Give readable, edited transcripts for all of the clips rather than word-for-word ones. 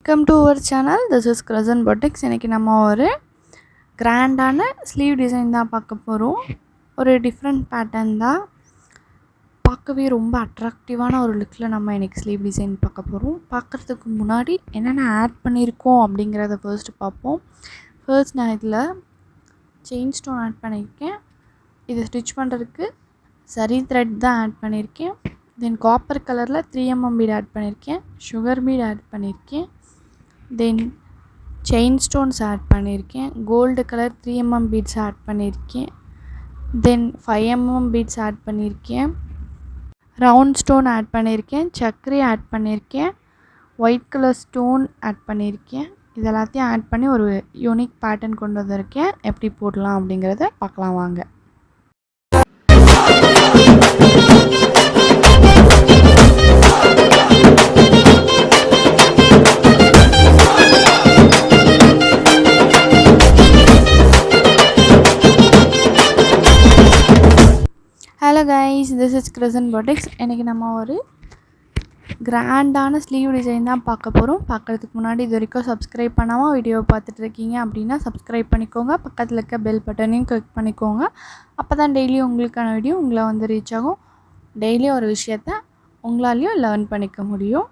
Welcome to our channel. This is Crescent Boutiques. இன்னைக்கு நம்ம ஒரு கிராண்டான ஸ்லீவ் டிசைன் தான் பார்க்க போகிறோம். ஒரு டிஃப்ரெண்ட் பேட்டர்ன் தான், பார்க்கவே ரொம்ப அட்ராக்டிவான ஒரு லுக்கில் நம்ம இன்றைக்கி ஸ்லீவ் டிசைன் பார்க்க போகிறோம். பார்க்குறதுக்கு முன்னாடி என்னென்ன ஆட் பண்ணியிருக்கோம் அப்படிங்கிறத ஃபர்ஸ்ட்டு பார்ப்போம். ஃபர்ஸ்ட் நான் இதில் செயின் ஸ்டோன் ஆட் பண்ணியிருக்கேன். இது ஸ்டிச் பண்ணுறதுக்கு சரி த்ரெட் தான் ஆட் பண்ணியிருக்கேன். தென் காப்பர் கலரில் 3mm பீட் ஆட் பண்ணியிருக்கேன், சுகர் பீட் ஆட் பண்ணியிருக்கேன், தென் செயின் ஸ்டோன்ஸ் ஆட் பண்ணியிருக்கேன், gold colour 3mm beads add பண்ணியிருக்கேன், தென் 5mm பீட்ஸ் ஆட் பண்ணியிருக்கேன், ரவுண்ட் ஸ்டோன் ஆட் பண்ணியிருக்கேன், சக்கரை ஆட் பண்ணியிருக்கேன், ஒயிட் கலர் ஸ்டோன் ஆட் பண்ணியிருக்கேன். இது எல்லாத்தையும் ஆட் பண்ணி ஒரு யூனிக் பேட்டர்ன் கொண்டு வந்திருக்கேன். எப்படி போடலாம் அப்படிங்கிறத பார்க்கலாம் வாங்க. Hello guys, this is Crescent Boutiques. இன்றைக்கி நம்ம ஒரு கிராண்டான ஸ்லீவ் டிசைன் தான் பார்க்க போகிறோம். பார்க்குறதுக்கு முன்னாடி இது வரைக்கும் சப்ஸ்கிரைப் பண்ணாமல் வீடியோவை பார்த்துட்ருக்கீங்க அப்படின்னா சப்ஸ்கிரைப் பண்ணிக்கோங்க. பக்கத்தில் இருக்க பெல் பட்டனையும் கிளிக் பண்ணிக்கோங்க. அப்போ தான் டெய்லியும் உங்களுக்கான வீடியோ உங்களை வந்து ரீச் ஆகும். டெய்லியும் ஒரு விஷயத்த உங்களாலேயும் லேர்ன் பண்ணிக்க முடியும்.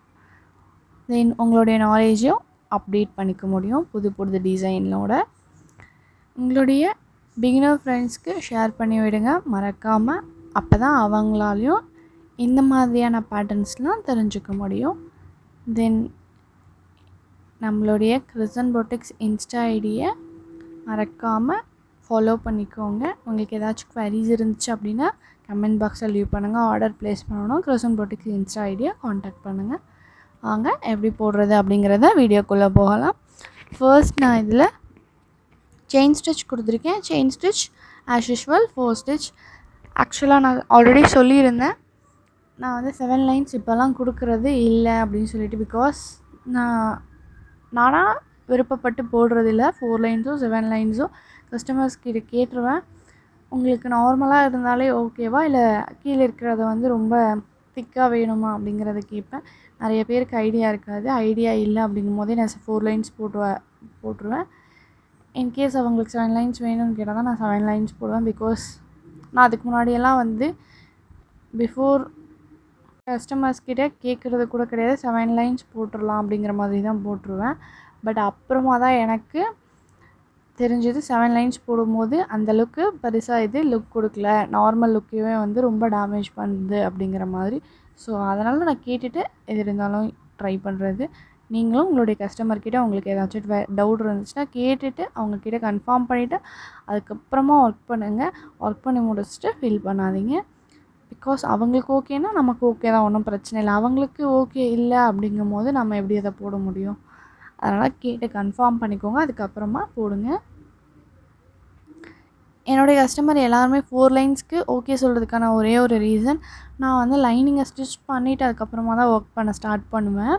தென் உங்களுடைய நாலேஜையும் அப்டேட் பண்ணிக்க முடியும் புது புது டிசைனோட. உங்களுடைய பிகினர் ஃப்ரெண்ட்ஸ்க்கு ஷேர் பண்ணி விடுங்க மறக்காமல். அப்போ தான் அவங்களாலையும் இந்த மாதிரியான பேட்டர்ன்ஸ்லாம் தெரிஞ்சுக்க முடியும். தென் நம்மளுடைய Crescent Boutiques இன்ஸ்டா ஐடியை மறக்காமல் ஃபாலோ பண்ணிக்கோங்க. உங்களுக்கு ஏதாச்சும் குவரிஸ் இருந்துச்சு அப்படின்னா கமெண்ட் பாக்ஸில் லீவ் பண்ணுங்கள். ஆர்டர் ப்ளேஸ் பண்ணணும், Crescent Boutiques இன்ஸ்டா ஐடியை காண்டாக்ட் பண்ணுங்கள். வாங்க எப்படி போடுறது அப்படிங்கிறத வீடியோக்குள்ளே போகலாம். ஃபர்ஸ்ட் நான் இதில் செயின் ஸ்டிச் கொடுத்துருக்கேன். Chain stitch as usual 4 stitch. ஆக்சுவலாக நான் ஆல்ரெடி சொல்லியிருந்தேன், நான் வந்து 7 லைன்ஸ் இப்போல்லாம் கொடுக்குறது இல்லை அப்படின்னு சொல்லிட்டு. பிகாஸ் நானாக விருப்பப்பட்டு போடுறதில்ல. 4 லைன்ஸோ 7 லைன்ஸோ கஸ்டமர்ஸ் கிட்ட கேட்டுருவேன். உங்களுக்கு நார்மலாக இருந்தாலே ஓகேவா, இல்லை கீழே இருக்கிறத வந்து ரொம்ப திக்காக வேணுமா அப்படிங்கிறத கேட்பேன். நிறைய பேருக்கு ஐடியா இருக்காது. ஐடியா இல்லை அப்படிங்கும் போதே நான் 4 லைன்ஸ் போட்டுருவேன். இன்கேஸ் அவங்களுக்கு 7 லைன்ஸ் வேணும்னு கேட்டால் தான் நான் 7 லைன்ஸ் போடுவேன். பிகாஸ் நான் அதுக்கு முன்னாடியெல்லாம் வந்து பிஃபோர் கஸ்டமர்ஸ்கிட்ட கேட்குறது கூட கிடையாது. 7 லைன்ஸ் போட்டுடலாம் அப்படிங்கிற மாதிரி தான் போட்டுருவேன். பட் அப்புறமா தான் எனக்கு தெரிஞ்சது 7 லைன்ஸ் போடும்போது அந்தளவுக்கு பெருசாக இது லுக் கொடுக்கல, நார்மல் லுக்கையே வந்து ரொம்ப டேமேஜ் பண்ணுது அப்படிங்கிற மாதிரி. ஸோ அதனால் நான் கேட்டுட்டு எது இருந்தாலும் ட்ரை பண்ணுறது. நீங்களும் உங்களுடைய கஸ்டமர்கிட்ட உங்களுக்கு ஏதாச்சும் டவுட் இருந்துச்சுன்னா கேட்டுட்டு அவங்கக்கிட்ட கன்ஃபார்ம் பண்ணிவிட்டு அதுக்கப்புறமா ஒர்க் பண்ணுங்கள். ஒர்க் பண்ணி முடிச்சுட்டு ஃபீல் பண்ணாதீங்க. பிகாஸ் அவங்களுக்கு ஓகேனா நமக்கு ஓகே தான், ஒன்றும் பிரச்சனை இல்லை. அவங்களுக்கு ஓகே இல்லை அப்படிங்கும் போது நம்ம எப்படி அதை போட முடியும்? அதனால் கேட்டு கன்ஃபார்ம் பண்ணிக்கோங்க, அதுக்கப்புறமா போடுங்க. என்னுடைய கஸ்டமர் எல்லாருமே 4 லைன்ஸ்க்கு ஓகே சொல்கிறதுக்கான ஒரே ஒரு ரீசன், நான் வந்து லைனிங்கை ஸ்டிச் பண்ணிவிட்டு அதுக்கப்புறமா தான் ஒர்க் பண்ண ஸ்டார்ட் பண்ணுவேன்.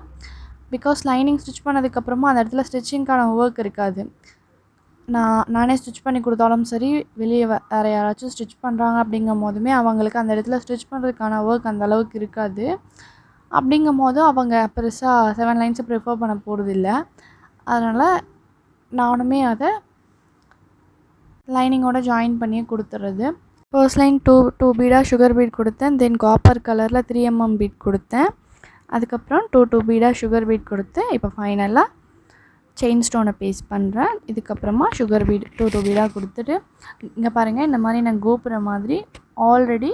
பிகாஸ் லைனிங் ஸ்டிச் பண்ணதுக்கப்புறமா அந்த இடத்துல ஸ்டிச்சிங்க்கான ஒர்க் இருக்காது. நானே ஸ்டிச் பண்ணி கொடுத்தாலும் சரி, வெளியே வேறு யாராச்சும் ஸ்டிச் பண்ணுறாங்க அப்படிங்கும் போதுமே அவங்களுக்கு அந்த இடத்துல ஸ்டிச் பண்ணுறதுக்கான ஒர்க் அந்த அளவுக்கு இருக்காது. அப்படிங்கும் போது அவங்க பெருசாக 7 லைன்ஸை ப்ரிஃபர் பண்ண போகிறதில்ல. அதனால் நானுமே அதை லைனிங்கோட ஜாயின் பண்ணியே கொடுத்துட்றது. ஃபர்ஸ்ட் லைன் 2 பீடாக சுகர் பீட் கொடுத்தேன். தென் காப்பர் கலரில் 3mm பீட் கொடுத்தேன். அதுக்கப்புறம் 2 பீடாக சுகர் பீட் கொடுத்து இப்போ ஃபைனலாக செயின் ஸ்டோனை பேஸ்ட் பண்ணுறேன். இதுக்கப்புறமா சுகர் பீட் 2 பீடாக கொடுத்துட்டு இங்கே பாருங்கள், இந்த மாதிரி நான் கோபுர மாதிரி ஆல்ரெடி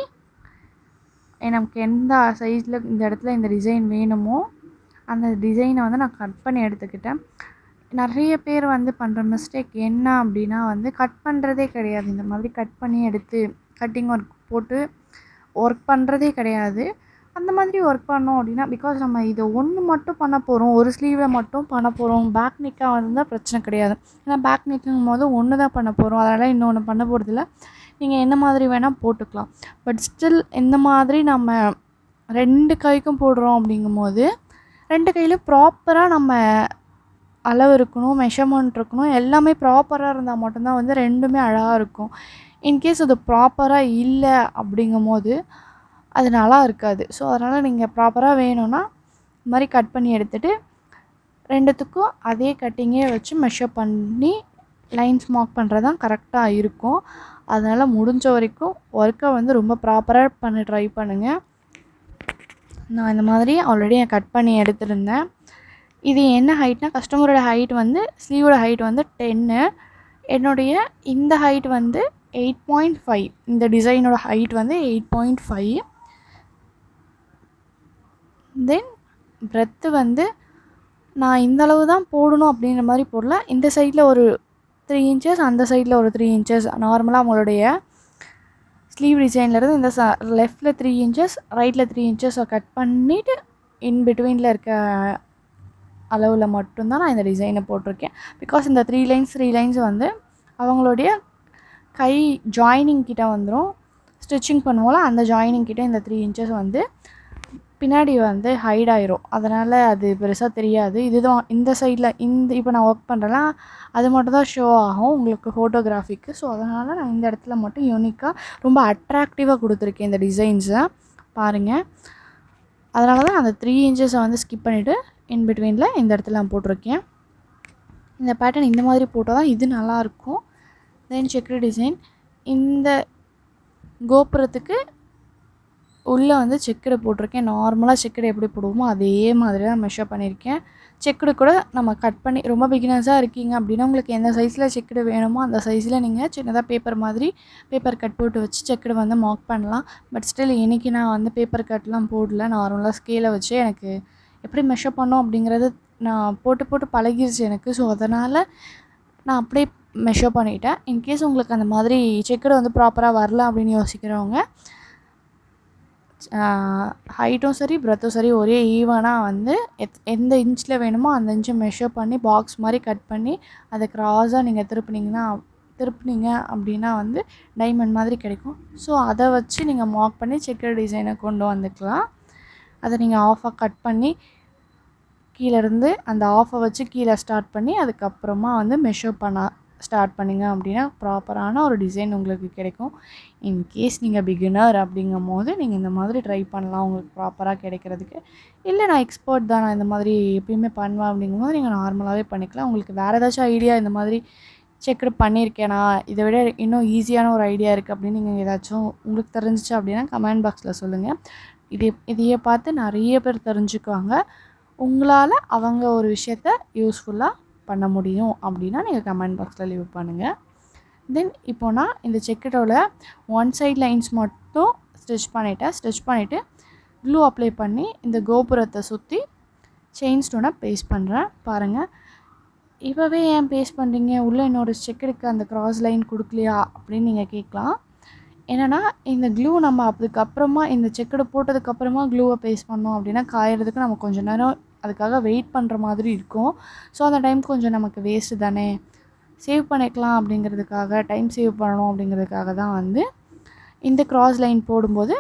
நமக்கு எந்த சைஸில் இந்த இடத்துல இந்த டிசைன் வேணுமோ அந்த டிசைனை வந்து நான் கட் பண்ணி எடுத்துக்கிட்டேன். நிறைய பேர் வந்து பண்ணுற மிஸ்டேக் என்ன அப்படின்னா வந்து கட் பண்ணுறதே கிடையாது. இந்த மாதிரி கட் பண்ணி எடுத்து கட்டிங் ஒர்க் போட்டு ஒர்க் பண்ணுறதே கிடையாது. அந்த மாதிரி ஒர்க் பண்ணோம் அப்படின்னா, பிகாஸ் நம்ம இதை ஒன்று மட்டும் பண்ண போகிறோம், ஒரு ஸ்லீவை மட்டும் பண்ண போகிறோம். பேக் நெக்காக இருந்தால் பிரச்சனை கிடையாது. ஏன்னா பேக் நெக்குங்கும் போது ஒன்று தான் பண்ண போகிறோம், அதனால் இன்னொன்று பண்ண போகிறதில்ல. நீங்கள் எந்த மாதிரி வேணால் போட்டுக்கலாம். பட் ஸ்டில் இந்த மாதிரி நம்ம 2 கைக்கும் போடுறோம் அப்படிங்கும்போது 2 கையிலும் ப்ராப்பராக நம்ம அளவு இருக்கணும், மெஷர்மெண்ட் இருக்கணும். எல்லாமே ப்ராப்பராக இருந்தால் மட்டும்தான் வந்து 2மே அழகாக இருக்கும். இன்கேஸ் அது ப்ராப்பராக இல்லை அப்படிங்கும் போது அது நல்லா இருக்காது. ஸோ அதனால் நீங்கள் ப்ராப்பராக வேணும்னா இந்த மாதிரி கட் பண்ணி எடுத்துகிட்டு ரெண்டுத்துக்கும் அதே கட்டிங்கே வச்சு மெஷர் பண்ணி லைன்ஸ் மார்க் பண்ணுறது தான் கரெக்டாக இருக்கும். அதனால் முடிஞ்ச வரைக்கும் ஒர்க்கை வந்து ரொம்ப ப்ராப்பராக பண்ண ட்ரை பண்ணுங்கள். நான் இந்த மாதிரி ஆல்ரெடி கட் பண்ணி எடுத்துருந்தேன். இது என்ன ஹைட்னா, கஸ்டமரோட ஹைட் வந்து ஸ்லீவோட ஹைட் வந்து 10, என்னுடைய இந்த ஹைட் வந்து 8.5. இந்த டிசைனோட ஹைட் வந்து 8.5. தென் பிரெத்து வந்து நான் இந்த அளவு தான் போடணும் அப்படின்ற மாதிரி போடல. இந்த சைடில் ஒரு 3 இன்ச்சஸ், அந்த சைடில் ஒரு 3 இன்ச்சஸ், நார்மலாக அவங்களுடைய ஸ்லீவ் டிசைன்லேருந்து இந்த லெஃப்டில் 3 இன்ச்சஸ், ரைட்டில் 3 இன்ச்சஸை கட் பண்ணிவிட்டு இன் பிட்வீனில் இருக்க அளவில் மட்டும்தான் நான் இந்த டிசைனை போட்டிருக்கேன். பிகாஸ் இந்த 3 லைன்ஸ் வந்து அவங்களுடைய கை ஜாயினிங் கிட்ட வந்துடும். ஸ்டிச்சிங் பண்ணுவோம்ல, அந்த ஜாயினிங் கிட்ட இந்த 3 இன்ச்சஸ் வந்து பின்னாடி வந்து ஹைட் ஆயிரும். அதனால் அது பெருசாக தெரியாது. இதுதான் இந்த சைடில் இப்போ நான் ஒர்க் பண்ணுறேன்னா அது மட்டும் தான் ஷோ ஆகும் உங்களுக்கு ஃபோட்டோகிராஃபிக்கு. ஸோ அதனால் நான் இந்த இடத்துல மட்டும் யூனிக்காக ரொம்ப அட்ராக்டிவாக கொடுத்துருக்கேன் இந்த டிசைன்ஸை பாருங்கள். அதனால தான் அந்த 3 இன்ச்சஸை வந்து ஸ்கிப் பண்ணிவிட்டு இன் பிட்வீனில் இந்த இடத்துல நான் போட்டிருக்கேன். இந்த பேட்டர்ன் இந்த மாதிரி போட்டால் தான் இது நல்லாயிருக்கும். தென் செக்குடு டிசைன், இந்த கோபுரத்துக்கு உள்ளே வந்து செக்குடு போட்டிருக்கேன். நார்மலாக செக்குடு எப்படி போடுவோமோ அதே மாதிரி தான் மெஷர் பண்ணியிருக்கேன். செக்குடு கூட நம்ம கட் பண்ணி, ரொம்ப பிகினர்ஸாக இருக்கீங்க அப்படின்னா உங்களுக்கு எந்த சைஸில் செக்குடு வேணுமோ அந்த சைஸில் நீங்கள் சின்னதாக பேப்பர் கட் போட்டு வச்சு செக்குடு வந்து மார்க் பண்ணலாம். பட் ஸ்டில் இன்றைக்கி நான் வந்து பேப்பர் கட்லாம் போடல. நார்மலாக ஸ்கேலை வச்சு எனக்கு எப்படி மெஷர் பண்ணோம் அப்படிங்கிறது நான் போட்டு பழகிருச்சு எனக்கு. ஸோ அதனால் நான் அப்படியே மெஷர் பண்ணிட்டேன். இன்கேஸ் உங்களுக்கு அந்த மாதிரி செக்குடு வந்து ப்ராப்பராக வரல அப்படின்னு யோசிக்கிறவங்க ஹைட்டும் சரி பிரெத்தும் சரி ஒரே ஈவனாக வந்து எந்த இன்ச்சில் வேணுமோ அந்த இன்ச்சை மெஷர் பண்ணி பாக்ஸ் மாதிரி கட் பண்ணி அதை க்ராஸாக நீங்கள் திருப்புனீங்க அப்படின்னா வந்து டைமண்ட் மாதிரி கிடைக்கும். ஸோ அதை வச்சு நீங்கள் மார்க் பண்ணி செக்குடு டிசைனை கொண்டு வந்துக்கலாம். அதை நீங்கள் ஆஃபாக கட் பண்ணி கீழேருந்து அந்த ஆஃபை வச்சு கீழே ஸ்டார்ட் பண்ணி அதுக்கப்புறமா வந்து மெஷர் பண்ண ஸ்டார்ட் பண்ணிங்க அப்படின்னா ப்ராப்பரான ஒரு டிசைன் உங்களுக்கு கிடைக்கும். இன்கேஸ் நீங்கள் பிகினர் அப்படிங்கும் போது நீங்கள் இந்த மாதிரி ட்ரை பண்ணலாம் உங்களுக்கு ப்ராப்பராக கிடைக்கிறதுக்கு. இல்லை நான் எக்ஸ்பர்ட் தான், நான் இந்த மாதிரி எப்பயுமே பண்ணுவேன் அப்படிங்கும்போது நீங்கள் நார்மலாகவே பண்ணிக்கலாம். உங்களுக்கு வேறு ஏதாச்சும் ஐடியா இந்த மாதிரி செக்குடு பண்ணியிருக்கேனா, இதை விட இன்னும் ஈஸியான ஒரு ஐடியா இருக்குது அப்படின்னு நீங்கள் ஏதாச்சும் உங்களுக்கு தெரிஞ்சிச்சு அப்படின்னா கமெண்ட் பாக்ஸில் சொல்லுங்கள். இதையே பார்த்து நிறைய பேர் தெரிஞ்சுக்குவாங்க. உங்களால் அவங்க ஒரு விஷயத்த யூஸ்ஃபுல்லாக பண்ண முடியும் அப்படின்னா நீங்கள் கமெண்ட் பாக்ஸில் லீவ் பண்ணுங்கள். தென் இப்போ நான் இந்த செக்குடோட ஒன் சைட் லைன்ஸ் மட்டும் ஸ்டிச் பண்ணிவிட்டு க்ளூ அப்ளை பண்ணி இந்த கோபுரத்தை சுற்றி செயின் ஸ்டோனை பேஸ்ட் பண்ணுறேன். பாருங்கள், இப்போவே ஏன் பேஸ்ட் பண்ணுறீங்க, உள்ளே என்னோட செக்குடுக்கு அந்த க்ராஸ் லைன் கொடுக்கலையா அப்படின்னு நீங்கள் கேட்கலாம். என்னென்னா இந்த க்ளூ நம்ம அதுக்கப்புறமா இந்த செக்குடு போட்டதுக்கப்புறமா க்ளூவை பேஸ்ட் பண்ணோம் அப்படின்னா காயறதுக்கு நம்ம கொஞ்சம் நேரம் அதுக்காக வெயிட் பண்ணுற மாதிரி இருக்கும். ஸோ அந்த டைம் கொஞ்சம் நமக்கு வேஸ்ட்டு தானே, சேவ் பண்ணிக்கலாம் அப்படிங்கிறதுக்காக, டைம் சேவ் பண்ணணும் அப்படிங்கிறதுக்காக தான் வந்து இந்த க்ராஸ் லைன் போடும்போது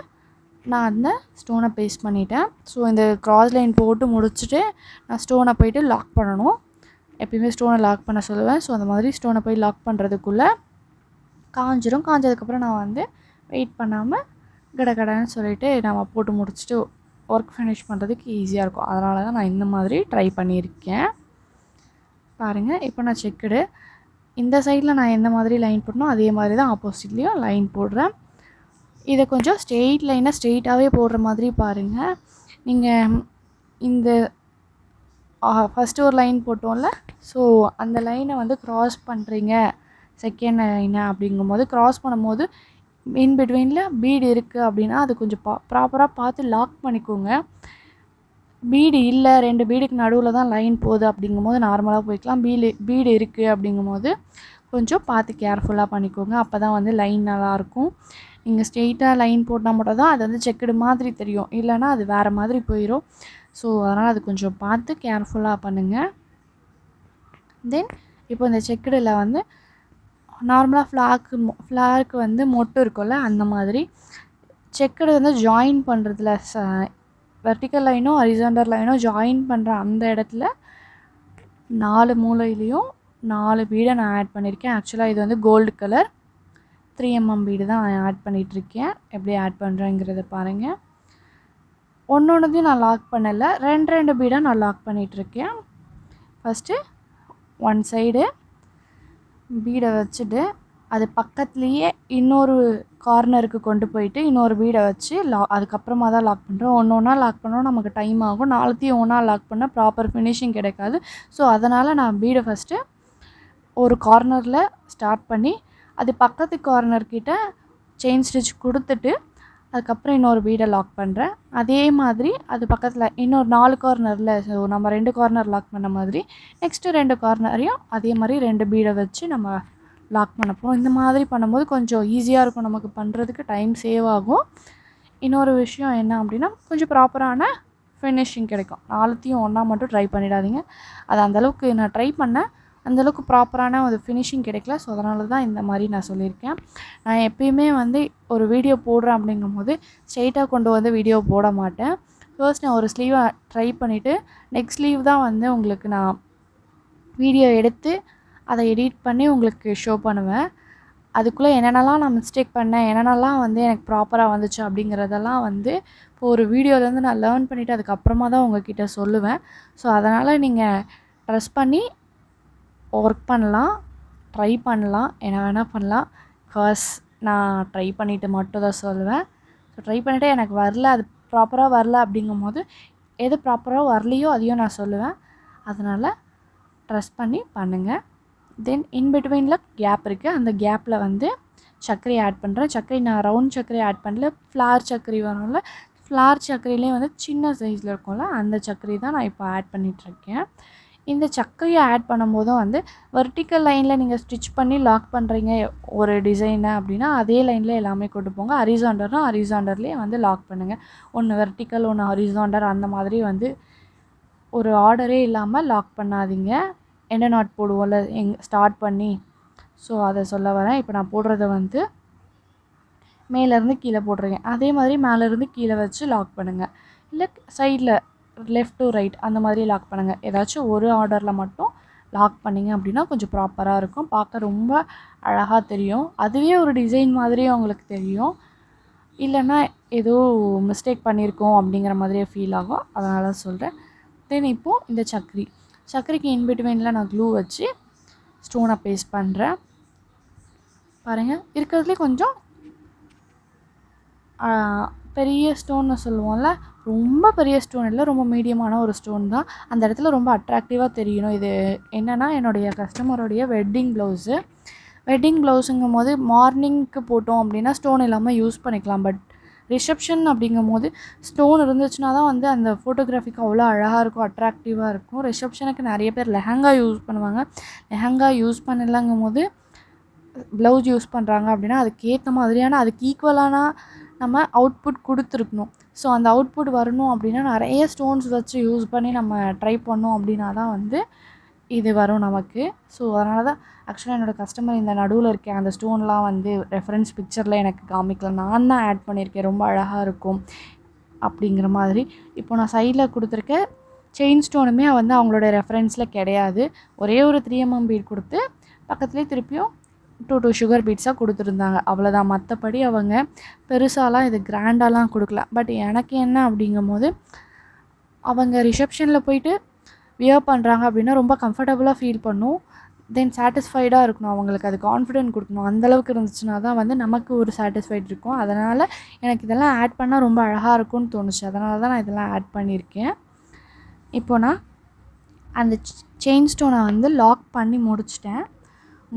நான் அந்த ஸ்டோனை பேஸ்ட் பண்ணிட்டேன். ஸோ இந்த க்ராஸ் லைன் போட்டு முடிச்சுட்டு நான் ஸ்டோனை போய்ட்டு லாக் பண்ணணும். எப்பயுமே ஸ்டோனை லாக் பண்ண சொல்லுவேன். ஸோ அந்த மாதிரி ஸ்டோனை போய் லாக் பண்ணுறதுக்குள்ளே காஞ்சிரும். காஞ்சதுக்கப்புறம் நான் வந்து வெயிட் பண்ணாமல் கடன்னு சொல்லிவிட்டு நம்ம போட்டு முடிச்சுட்டு ஒர்க் ஃபினிஷ் பண்ணுறதுக்கு ஈஸியாக இருக்கும். அதனால தான் நான் இந்த மாதிரி ட்ரை பண்ணியிருக்கேன். பாருங்கள், இப்போ நான் செக்குடு இந்த சைடில் நான் எந்த மாதிரி லைன் போடணும் அதே மாதிரி தான் ஆப்போசிட்லேயும் லைன் போடுறேன். இதை கொஞ்சம் ஸ்ட்ரெயிட்டாகவே போடுற மாதிரி பாருங்கள். நீங்கள் இந்த ஃபஸ்ட்டு ஒரு லைன் போட்டோம்ல, ஸோ அந்த லைனை வந்து க்ராஸ் பண்ணுறீங்க செகண்ட் லைனை அப்படிங்கும்போது க்ராஸ் பண்ணும்போது இன் பிட்வீனில் பீடு இருக்குது அப்படின்னா அது கொஞ்சம் ப்ராப்பராக பார்த்து லாக் பண்ணிக்கோங்க. பீடு இல்லை, 2 பீடுக்கு நடுவில் தான் லைன் போகுது அப்படிங்கும்போது நார்மலாக போய்க்கலாம். பீடு இருக்குது அப்படிங்கும்போது கொஞ்சம் பார்த்து கேர்ஃபுல்லாக பண்ணிக்கோங்க. அப்போ தான் வந்து லைன் நல்லாயிருக்கும். நீங்கள் ஸ்ட்ரெயிட்டாக லைன் போட்டால் மட்டும் தான் அது வந்து செக்குடு மாதிரி தெரியும், இல்லைனா அது வேறு மாதிரி போயிடும். ஸோ அதனால் அது கொஞ்சம் பார்த்து கேர்ஃபுல்லாக பண்ணுங்கள். தென் இப்போ இந்த செக்குடில் வந்து நார்மலாக ஃப்ளாருக்கு வந்து மொட்டு இருக்கும்ல, அந்த மாதிரி செக்குடு வந்து ஜாயின் பண்ணுறதுல வெர்டிக்கல் லைனோ ஹரிசாண்டல் லைனோ ஜாயின் பண்ணுற அந்த இடத்துல 4 மூலையிலையும் 4 பீடை நான் ஆட் பண்ணியிருக்கேன். ஆக்சுவலாக இது வந்து கோல்டு கலர் 3mm பீடு தான் நான் ஆட் பண்ணிகிட்ருக்கேன். எப்படி ஆட் பண்ணுறேங்கிறத பாருங்கள். ஒன்றையும் நான் லாக் பண்ணலை, 2 பீடாக நான் லாக் பண்ணிகிட்ருக்கேன். ஃபஸ்ட்டு ஒன் சைடு பீடை வச்சுட்டு அது பக்கத்துலேயே இன்னொரு கார்னருக்கு கொண்டு போயிட்டு இன்னொரு பீடை வச்சு அதுக்கப்புறமா தான் லாக் பண்ணுறோம். ஒன்று ஒன்றா லாக் பண்ணோம் நமக்கு டைம் ஆகும். நாலுத்தையும் ஒன்றா லாக் பண்ணால் ப்ராப்பர் ஃபினிஷிங் கிடைக்காது. ஸோ அதனால் நான் பீடை ஃபஸ்ட்டு ஒரு கார்னரில் ஸ்டார்ட் பண்ணி அது பக்கத்து கார்னர்கிட்ட செயின் ஸ்டிச் கொடுத்துட்டு அதுக்கப்புறம் இன்னொரு பீடை லாக் பண்ணுறேன். அதே மாதிரி அது பக்கத்தில் இன்னொரு 4 கார்னரில், ஸோ நம்ம 2 கார்னர் லாக் பண்ண மாதிரி நெக்ஸ்ட்டு 2 கார்னரையும் அதே மாதிரி 2 பீடை வச்சு நம்ம லாக் பண்ண போகிறோம். இந்த மாதிரி பண்ணும்போது கொஞ்சம் ஈஸியாக இருக்கும், நமக்கு பண்ணுறதுக்கு டைம் சேவ் ஆகும். இன்னொரு விஷயம் என்ன அப்படின்னா கொஞ்சம் ப்ராப்பரான ஃபினிஷிங் கிடைக்கும். நாலுத்தையும் ஒன்றா மட்டும் ட்ரை பண்ணிடாதீங்க. அது அந்தளவுக்கு நான் ட்ரை பண்ணேன், அந்தளவுக்கு ப்ராப்பரான ஒரு ஃபினிஷிங் கிடைக்கல. ஸோ அதனால தான் இந்த மாதிரி நான் சொல்லியிருக்கேன். நான் எப்பயுமே வந்து ஒரு வீடியோ போடுறேன் அப்படிங்கும்போது ஸ்ட்ரெயிட்டாக கொண்டு வந்து வீடியோ போட மாட்டேன். ஃபர்ஸ்ட் நான் ஒரு ஸ்லீவை ட்ரை பண்ணிவிட்டு நெக்ஸ்ட் ஸ்லீவ் தான் வந்து உங்களுக்கு நான் வீடியோ எடுத்து அதை எடிட் பண்ணி உங்களுக்கு ஷோ பண்ணுவேன். அதுக்குள்ளே என்னென்னலாம் நான் மிஸ்டேக் பண்ணேன், என்னென்னலாம் வந்து எனக்கு ப்ராப்பராக வந்துச்சு அப்படிங்கிறதெல்லாம் வந்து இப்போ ஒரு வீடியோலேருந்து நான் லேர்ன் பண்ணிவிட்டு அதுக்கப்புறமா தான் உங்கள்கிட்ட சொல்லுவேன். ஸோ அதனால் நீங்கள் ட்ரெஸ் பண்ணி ஒர்க் பண்ணலாம், ட்ரை பண்ணலாம், என்ன வேணால் பண்ணலாம். பிகாஸ் நான் ட்ரை பண்ணிவிட்டு மட்டும் தான் சொல்லுவேன். ஸோ ட்ரை பண்ணிவிட்டு எனக்கு வரல, அது ப்ராப்பராக வரல அப்படிங்கும்போது எது ப்ராப்பராக வரலையோ அதையும் நான் சொல்லுவேன். அதனால் ட்ரெஸ் பண்ணி பண்ணுங்கள். தென் இன்பிட்வீனில் கேப் இருக்குது, அந்த கேப்பில் வந்து சர்க்கரை ஆட் பண்ணுறேன். சர்க்கரை நான் ரவுண்ட் சர்க்கரை ஆட் பண்ணல, ஃப்ளார் சர்க்கரை வரும்ல, ஃப்ளார் சர்க்கரையிலே வந்து சின்ன சைஸில் இருக்கும்ல அந்த சர்க்கரை தான் நான் இப்போ ஆட் பண்ணிகிட்ருக்கேன். இந்த சர்க்கரையை ஆட் பண்ணும்போதும் வந்து வெர்டிக்கல் லைனில் நீங்கள் ஸ்டிச் பண்ணி லாக் பண்ணுறீங்க ஒரு டிசைனை அப்படின்னா அதே லைனில் எல்லாமே கொண்டு போங்க. ஹரிசாண்டர்னால் ஹரிசாண்டர்லேயே வந்து லாக் பண்ணுங்கள். ஒன்று வெர்டிக்கல் ஒன்று ஹரிசாண்டர் அந்த மாதிரி வந்து ஒரு ஆர்டரே இல்லாமல் லாக் பண்ணாதீங்க. எண்டை நாட் போடுவோம்ல ஸ்டார்ட் பண்ணி, ஸோ அதை சொல்ல வரேன். இப்போ நான் போடுறத வந்து மேலேருந்து கீழே போடுறேன், அதே மாதிரி மேலேருந்து கீழே வச்சு லாக் பண்ணுங்கள். இல்லை சைடில் லெஃப்ட் டு ரைட் அந்த மாதிரி லாக் பண்ணுங்கள். ஏதாச்சும் ஒரு ஆர்டரில் மட்டும் லாக் பண்ணிங்க அப்படின்னா கொஞ்சம் ப்ராப்பராக இருக்கும், பார்க்க ரொம்ப அழகாக தெரியும். அதுவே ஒரு டிசைன் மாதிரியே உங்களுக்கு தெரியும். இல்லைன்னா ஏதோ மிஸ்டேக் பண்ணியிருக்கோம் அப்படிங்கிற மாதிரியே ஃபீல் ஆகும். அதனால் சொல்கிறேன். தென் இப்போது இந்த சர்க்கரைக்கு இன்பிட்வீனில் நான் க்ளூ வச்சு ஸ்டோனை பேஸ்ட் பண்ணுறேன். பாருங்கள், இருக்கிறதுலே கொஞ்சம் பெரிய ஸ்டோன்னு சொல்லுவோம்ல, ரொம்ப பெரிய ஸ்டோன் இல்லை, ரொம்ப மீடியமான ஒரு ஸ்டோன் தான். அந்த இடத்துல ரொம்ப அட்ராக்டிவாக தெரியணும். இது என்னென்னா என்னுடைய கஸ்டமருடைய வெட்டிங் ப்ளவுஸுங்கும் போது மார்னிங்க்கு போட்டோம் அப்படின்னா ஸ்டோன் இல்லாமல் யூஸ் பண்ணிக்கலாம். பட் ரிசப்ஷன் அப்படிங்கும் போது ஸ்டோன் இருந்துச்சுன்னா தான் வந்து அந்த ஃபோட்டோகிராஃபிக்கு அவ்வளோ அழகாக இருக்கும், அட்ராக்டிவாக இருக்கும். ரிசப்ஷனுக்கு நிறைய பேர் லெஹங்கா யூஸ் பண்ணுவாங்க. லெஹங்கா யூஸ் பண்ணலங்கும் போது ப்ளவுஸ் யூஸ் பண்ணுறாங்க அப்படின்னா அதுக்கேற்ற மாதிரியான அதுக்கு ஈக்குவலான நம்ம அவுட்புட் கொடுத்துருக்கணும். ஸோ அந்த அவுட்புட் வரணும் அப்படின்னா நிறைய ஸ்டோன்ஸ் வச்சு யூஸ் பண்ணி நம்ம ட்ரை பண்ணோம் அப்படின்னா தான் வந்து இது வரும் நமக்கு. ஸோ அதனால தான் ஆக்சுவலாக என்னோடய கஸ்டமர் இந்த நடுவில் இருக்க அந்த ஸ்டோன்லாம் வந்து ரெஃபரன்ஸ் பிக்சரில் எனக்கு காமிக்கல, நான் தான் ஆட் பண்ணியிருக்கேன், ரொம்ப அழகாக இருக்கும் அப்படிங்கிற மாதிரி. இப்போ நான் சைடில் கொடுத்துருக்க செயின் ஸ்டோனுமே வந்து அவங்களோட ரெஃபரன்ஸில் கிடையாது. ஒரே ஒரு 3mm பீட் கொடுத்து பக்கத்துலேயே திருப்பியும் 2 சுகர் பீட்ஸாக கொடுத்துருந்தாங்க, அவ்வளோதான். மற்றபடி அவங்க பெருசாலாம் இது கிராண்டாலாம் கொடுக்கல. பட் எனக்கு என்ன அப்படிங்கும்போது அவங்க ரிசப்ஷனில் போயிட்டு வியர் பண்ணுறாங்க அப்படின்னா ரொம்ப கம்ஃபர்டபுளாக ஃபீல் பண்ணும். தென் சாட்டிஸ்ஃபைடாக இருக்கணும், அவங்களுக்கு அது கான்ஃபிடென்ட் கொடுக்கணும். அந்தளவுக்கு இருந்துச்சுன்னா தான் வந்து நமக்கு ஒரு சாட்டிஸ்ஃபைட் இருக்கும். அதனால் எனக்கு இதெல்லாம் ஆட் பண்ணால் ரொம்ப அழகாக இருக்கும்னு தோணுச்சு. அதனால தான் நான் இதெல்லாம் ஆட் பண்ணியிருக்கேன். இப்போ நான் அந்த செயின் ஸ்டோனை வந்து லாக் பண்ணி முடிச்சிட்டேன்.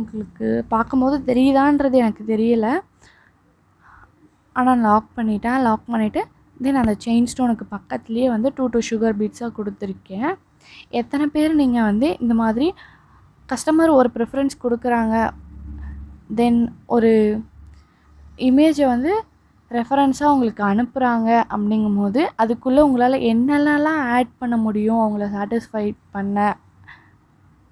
உங்களுக்கு பார்க்கும்போது தெரியுதான்றது எனக்கு தெரியல, ஆனால் லாக் பண்ணிவிட்டு தென் அந்த செயின் ஸ்டோனுக்கு பக்கத்துலேயே வந்து 2 சுகர் பீட்ஸாக கொடுத்துருக்கேன். எத்தனை பேர் நீங்கள் வந்து இந்த மாதிரி கஸ்டமர் ஒரு ப்ரிஃபரன்ஸ் கொடுக்குறாங்க, தென் ஒரு இமேஜை வந்து ரெஃபரன்ஸாக உங்களுக்கு அனுப்புகிறாங்க அப்படிங்கும்போது அதுக்குள்ளே உங்களால் என்னென்னலாம் ஆட் பண்ண முடியும் அவங்கள சாட்டிஸ்ஃபை பண்ண,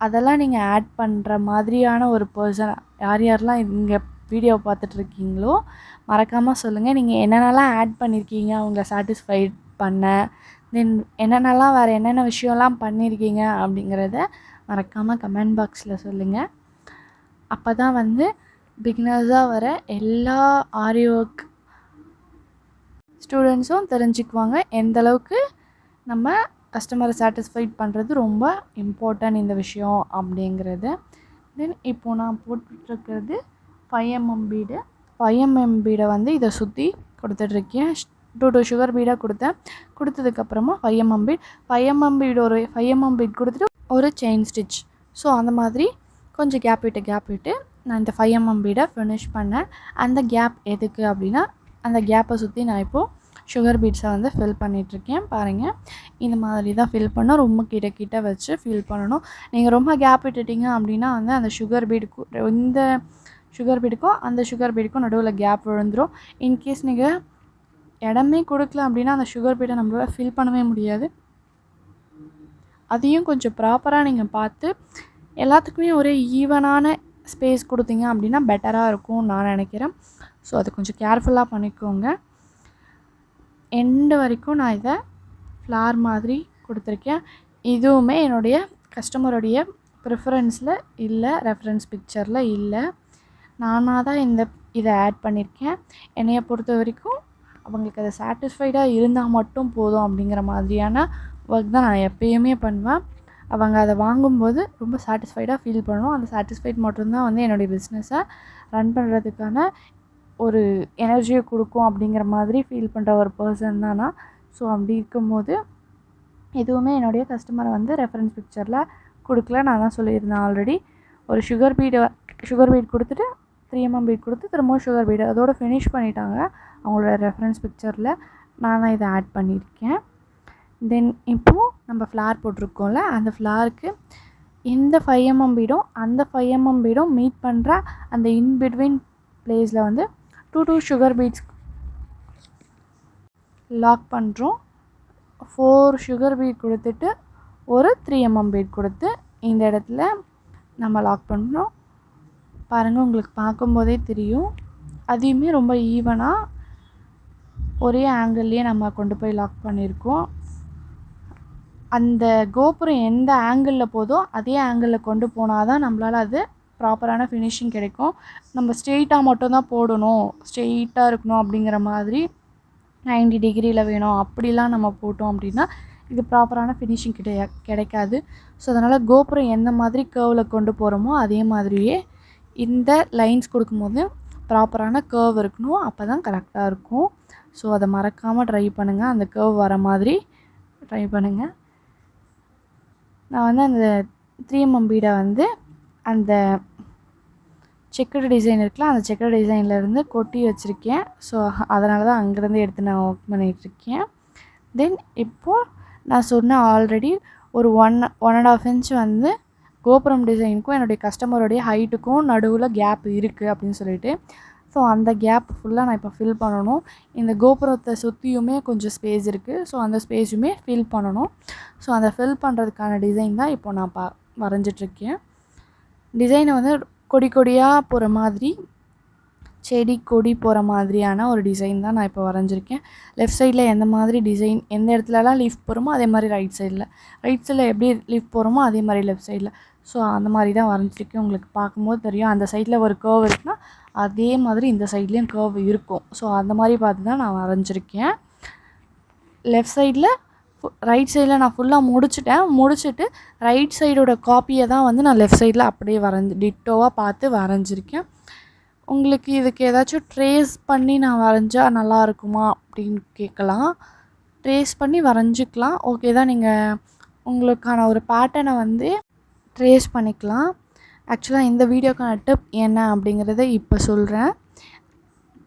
அதெல்லாம் நீங்கள் ஆட் பண்ணுற மாதிரியான ஒரு பர்சன் யாரெல்லாம் இங்கே வீடியோ பார்த்துட்ருக்கீங்களோ மறக்காமல் சொல்லுங்கள். நீங்கள் என்னென்னலாம் ஆட் பண்ணியிருக்கீங்க அவங்கள சாட்டிஸ்ஃபைட் பண்ண, தென் என்னென்னலாம் வேறு என்னென்ன விஷயம்லாம் பண்ணியிருக்கீங்க அப்படிங்கிறத மறக்காமல் கமெண்ட் பாக்ஸில் சொல்லுங்கள். அப்போ தான் வந்து பிகினர்ஸாக வர எல்லா ஆரி ஒர்க் ஸ்டூடெண்ட்ஸும் தெரிஞ்சுக்குவாங்க எந்தளவுக்கு நம்ம கஸ்டமரை சாட்டிஸ்ஃபைட் பண்ணுறது ரொம்ப இம்பார்ட்டன்ட் இந்த விஷயம் அப்படிங்கிறது. தென் இப்போது நான் போட்டுட்ருக்கிறது 5mm பீடு. 5mm பீடை வந்து இதை சுற்றி கொடுத்துட்ருக்கேன். 2 சுகர் பீடாக கொடுத்ததுக்கப்புறமா 5mm பீட் 5mm பீடு ஒரு 5mm பீட் கொடுத்துட்டு ஒரு செயின் ஸ்டிச். ஸோ அந்த மாதிரி கொஞ்சம் கேப் விட்டு நான் இந்த 5mm பீடை ஃபினிஷ் பண்ணேன். அந்த கேப் எதுக்கு அப்படின்னா, அந்த கேப்பை சுற்றி நான் இப்போது சுகர் பீட்ஸை வந்து ஃபில் பண்ணிகிட்ருக்கேன். பாருங்கள், இந்த மாதிரி தான் ஃபில் பண்ணோம். ரொம்ப கிட்ட வச்சு ஃபில் பண்ணணும். நீங்கள் ரொம்ப கேப் விட்டுட்டிங்க அப்படின்னா வந்து அந்த சுகர் பீடுக்கும் இந்த சுகர் பீடுக்கும் அந்த சுகர் பீடுக்கும் நடுவில் கேப் விழுந்துடும். இன்கேஸ் நீங்கள் இடமே கொடுக்கல அப்படின்னா அந்த சுகர் பீடை நம்மளால் ஃபில் பண்ணவே முடியாது. அதையும் கொஞ்சம் ப்ராப்பராக நீங்கள் பார்த்து எல்லாத்துக்குமே ஒரே ஈவனான ஸ்பேஸ் கொடுத்தீங்க அப்படின்னா பெட்டராக இருக்கும் நான் நினைக்கிறேன். ஸோ அது கொஞ்சம் கேர்ஃபுல்லாக பண்ணிக்கோங்க. எண்டு வரைக்கும் நான் இதை ஃப்ளார் மாதிரி கொடுத்துருக்கேன். இதுவுமே என்னுடைய கஸ்டமருடைய ப்ரிஃபரன்ஸில் இல்லை, ரெஃபரன்ஸ் பிக்சரில் இல்லை. நானாக தான் இதை ஆட் பண்ணியிருக்கேன். என்னையை பொறுத்த வரைக்கும் அவங்களுக்கு அதை சாட்டிஸ்ஃபைடாக இருந்தால் மட்டும் போதும் அப்படிங்கிற மாதிரியான ஒர்க் தான் நான் எப்பயுமே பண்ணுவேன். அவங்க அதை வாங்கும்போது ரொம்ப சாட்டிஸ்ஃபைடாக ஃபீல் பண்ணணும். அந்த சாட்டிஸ்ஃபைட் மட்டும்தான் வந்து என்னுடைய பிஸ்னஸை ரன் பண்ணுறதுக்கான ஒரு எனர்ஜியை கொடுக்கும் அப்படிங்கிற மாதிரி ஃபீல் பண்ணுற ஒரு பர்சன் தான் நான். ஸோ அப்படி இருக்கும்போது எதுவுமே என்னுடைய கஸ்டமரை வந்து ரெஃபரன்ஸ் பிக்சரில் கொடுக்கல. நான் தான் சொல்லியிருந்தேன் ஆல்ரெடி. ஒரு சுகர் பீட் கொடுத்துட்டு 3mm பீட் கொடுத்து திரும்பவும் சுகர் பீடு அதோடு ஃபினிஷ் பண்ணிட்டாங்க அவங்களோட ரெஃபரன்ஸ் பிக்சரில். நான் தான் இதை ஆட் பண்ணியிருக்கேன். தென் இப்போது நம்ம ஃப்ளார் போட்டிருக்கோம்ல, அந்த ஃப்ளாருக்கு இந்த 5mm பீடும் அந்த 5mm பீடும் மீட் பண்ணுற அந்த இன்பிட்வீன் பிளேஸில் வந்து 2 சுகர் பீட்ஸ் லாக் பண்ணுறோம். 4 சுகர் பீட் கொடுத்துட்டு ஒரு 3mm பீட் கொடுத்து இந்த இடத்துல நம்ம லாக் பண்ணுறோம். பாருங்கள், உங்களுக்கு பார்க்கும்போதே தெரியும். அதையுமே ரொம்ப ஈவனாக ஒரே ஆங்கிள்லேயே நம்ம கொண்டு போய் லாக் பண்ணியிருக்கோம். அந்த கோபுரம் எந்த ஆங்கிளில் போதோ அதே ஆங்கிளில் கொண்டு போனால் தான் நம்மளால் அது ப்ராப்பரான ஃபினிஷிங் கிடைக்கும். நம்ம ஸ்ட்ரெயிட்டாக மட்டும்தான் போடணும், ஸ்ட்ரெயிட்டாக இருக்கணும் அப்படிங்கிற மாதிரி 90 டிகிரியில் வேணும் அப்படிலாம் நம்ம போட்டோம் அப்படின்னா இது ப்ராப்பரான ஃபினிஷிங் கிடைக்காது. ஸோ அதனால் கோபுரம் எந்த மாதிரி கர்வில் கொண்டு போகிறோமோ அதே மாதிரியே இந்த லைன்ஸ் கொடுக்கும்போது ப்ராப்பரான கர்வ் இருக்கணும். அப்போ தான் கரெக்டாக இருக்கும். ஸோ அதை மறக்காமல் ட்ரை பண்ணுங்கள். அந்த கர்வ் வர மாதிரி ட்ரை பண்ணுங்கள். நான் வந்து அந்த 3mm பீடை வந்து அந்த செக்கடு டிசைன் இருக்குல்ல, அந்த செக்கடு டிசைன்லேருந்து கொட்டி வச்சுருக்கேன். ஸோ அதனால தான் அங்கேருந்து எடுத்து நான் ஒர்க் பண்ணிகிட்ருக்கேன். தென் இப்போது நான் சொன்ன ஆல்ரெடி ஒரு 1.5 இன்ச் வந்து கோபுரம் டிசைனுக்கும் என்னுடைய கஸ்டமருடைய ஹைட்டுக்கும் நடுவில் கேப் இருக்குது அப்படின்னு சொல்லிட்டு, ஸோ அந்த கேப் ஃபுல்லாக நான் இப்போ ஃபில் பண்ணணும். இந்த கோபுரத்தை சுற்றியுமே கொஞ்சம் ஸ்பேஸ் இருக்குது. ஸோ அந்த ஸ்பேஸுமே ஃபில் பண்ணணும். ஸோ அந்த ஃபில் பண்ணுறதுக்கான டிசைன் தான் இப்போ நான் வரைஞ்சிட்ருக்கேன். டிசைனை வந்து கொடியாக போகிற மாதிரி, செடி கொடி போகிற மாதிரியான ஒரு டிசைன் தான் நான் இப்போ வரைஞ்சிருக்கேன். லெஃப்ட் சைடில் எந்த மாதிரி டிசைன் எந்த இடத்துலலாம் லீஃப் போகிறோமோ அதே மாதிரி ரைட் சைடில் எப்படி லீஃப் போகிறோமோ அதே மாதிரி லெஃப்ட் சைடில். ஸோ அந்த மாதிரி தான் வரைஞ்சிருக்கேன். உங்களுக்கு பார்க்கும்போது தெரியும், அந்த சைடில் ஒரு கர்வ் இருக்குன்னா அதே மாதிரி இந்த சைட்லேயும் கர்வ் இருக்கும். ஸோ அந்த மாதிரி பார்த்து தான் நான் வரைஞ்சிருக்கேன். லெஃப்ட் சைடில் ரைட் சைடில் நான் ஃபுல்லாக முடிச்சுட்டு ரைட் சைடோட காப்பியை தான் வந்து நான் லெஃப்ட் சைடில் அப்படியே டிட்டோவாக பார்த்து வரைஞ்சிருக்கேன். உங்களுக்கு இதுக்கு ஏதாச்சும் ட்ரேஸ் பண்ணி நான் வரைஞ்சா நல்லா இருக்குமா அப்படின்னு கேட்கலாம். ட்ரேஸ் பண்ணி வரைஞ்சிக்கலாம், ஓகே தான். நீங்கள் உங்களுக்கான ஒரு பேட்டர்னை வந்து ட்ரேஸ் பண்ணிக்கலாம். ஆக்சுவலாக இந்த வீடியோக்கான டிப் என்ன அப்படிங்கிறத இப்போ சொல்கிறேன்.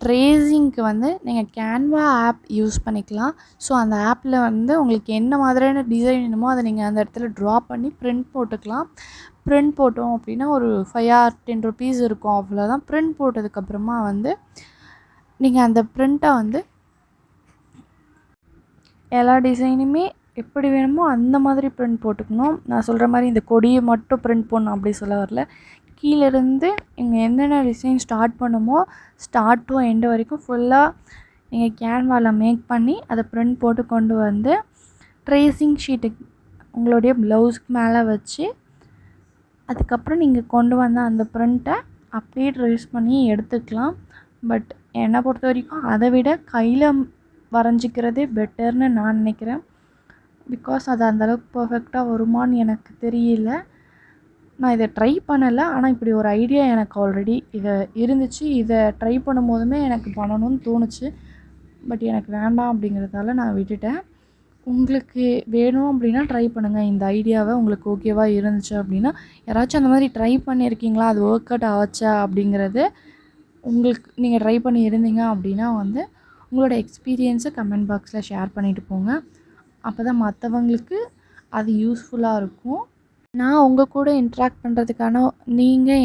ட்ரேசிங்க்கு வந்து நீங்கள் கேன்வா ஆப் யூஸ் பண்ணிக்கலாம். ஸோ அந்த ஆப்பில் வந்து உங்களுக்கு என்ன மாதிரியான டிசைன் வேணுமோ அதை நீங்கள் அந்த இடத்துல ட்ரா பண்ணி ப்ரிண்ட் போட்டுக்கலாம். ப்ரிண்ட் போட்டோம் அப்படின்னா ஒரு 5 or 10 rupees இருக்கும், அவ்வளோதான். ப்ரிண்ட் போட்டதுக்கப்புறமா வந்து நீங்கள் அந்த ப்ரிண்ட்டை வந்து எல்லா டிசைனுமே எப்படி வேணுமோ அந்த மாதிரி ப்ரிண்ட் போட்டுக்கணும். நான் சொல்கிற மாதிரி இந்த கொடியை மட்டும் ப்ரிண்ட் போடணும் அப்படி சொல்ல வரல. கீழேருந்து இங்கே என்னென்ன டிசைன் ஸ்டார்ட் பண்ணுமோ ஸ்டார்ட் டு எண்டு வரைக்கும் ஃபுல்லாக நீங்கள் கேன்வாவில் மேக் பண்ணி அதை ப்ரிண்ட் போட்டு கொண்டு வந்து ட்ரேசிங் ஷீட்டு உங்களுடைய ப்ளவுஸ்க்கு மேலே வச்சு அதுக்கப்புறம் நீங்கள் கொண்டு வந்த அந்த ப்ரிண்ட்டை அப்படியே ட்ரேஸ் பண்ணி எடுத்துக்கலாம். பட் என்னை பொறுத்த வரைக்கும் அதை விட கையில் வரைஞ்சிக்கிறதே பெட்டர்னு நான் நினைக்கிறேன். பிகாஸ் அது அந்தளவுக்கு பர்ஃபெக்டாக வருமானு எனக்கு தெரியல. நான் இதை ட்ரை பண்ணலை. ஆனால் இப்படி ஒரு ஐடியா எனக்கு ஆல்ரெடி இதை இருந்துச்சு. இதை ட்ரை பண்ணும்போதுமே எனக்கு பண்ணணும்னு தோணுச்சு. பட் எனக்கு வேண்டாம் அப்படிங்கிறதால நான் விட்டுட்டேன். உங்களுக்கு வேணும் அப்படின்னா ட்ரை பண்ணுங்கள் இந்த ஐடியாவை. உங்களுக்கு ஓகேவாக இருந்துச்சு அப்படின்னா, யாராச்சும் அந்த மாதிரி ட்ரை பண்ணியிருக்கீங்களா, அது ஒர்க் அவுட் ஆச்சா அப்படிங்கிறது உங்களுக்கு நீங்கள் ட்ரை பண்ணி இருந்தீங்க அப்படின்னா உங்களோட எக்ஸ்பீரியன்ஸை கமெண்ட் பாக்ஸில் ஷேர் பண்ணிவிட்டு போங்க. அப்போ தான் மற்றவங்களுக்கு அது யூஸ்ஃபுல்லாக இருக்கும். நான் உங்கள் கூட இன்ட்ராக்ட் பண்ணுறதுக்கான நீங்கள்